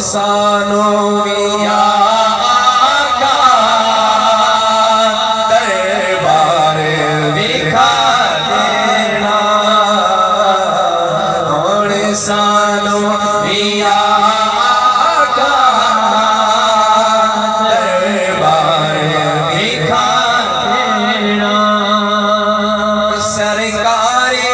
सानो या आका दरबार दिखा देना और सानो या आका दरबार दिखा देना सरकारे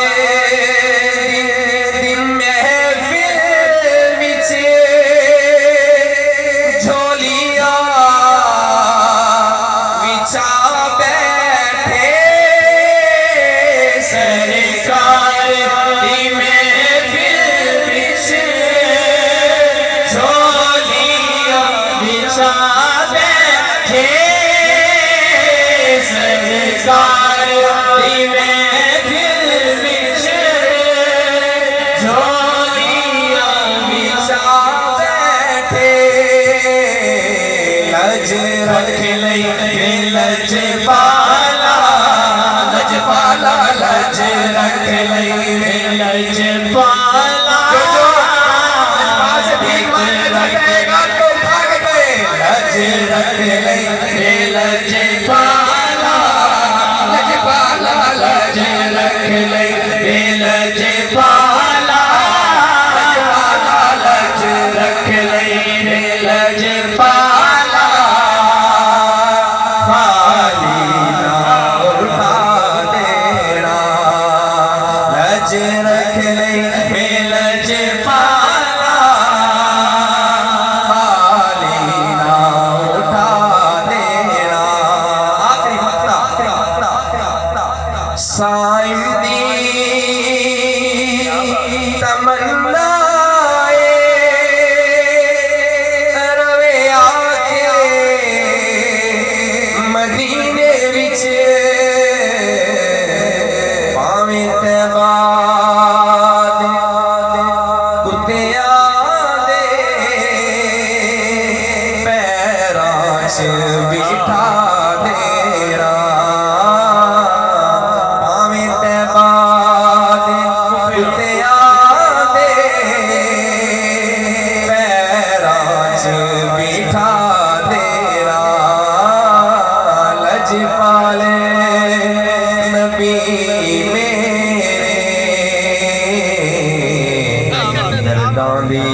रख ले लज पाला लज पाला लज रख ले लज पाला जो पास भीख मांगने जाएगा तो भाग गए लज रख ले लज पाला लज पाला लज रख ले लज पाला लज रख ले लज पाला रख ले लज पाला खाली ना उठा देना आखिरी फकरा साईं दी तमन्नाए रवे आके मदीने विच पावे तैबा बिठा देरा पावें तैबा दे कुत्तिया दे पैरां च बिठा देरा लज पाले नबी मेरे दर्दां दी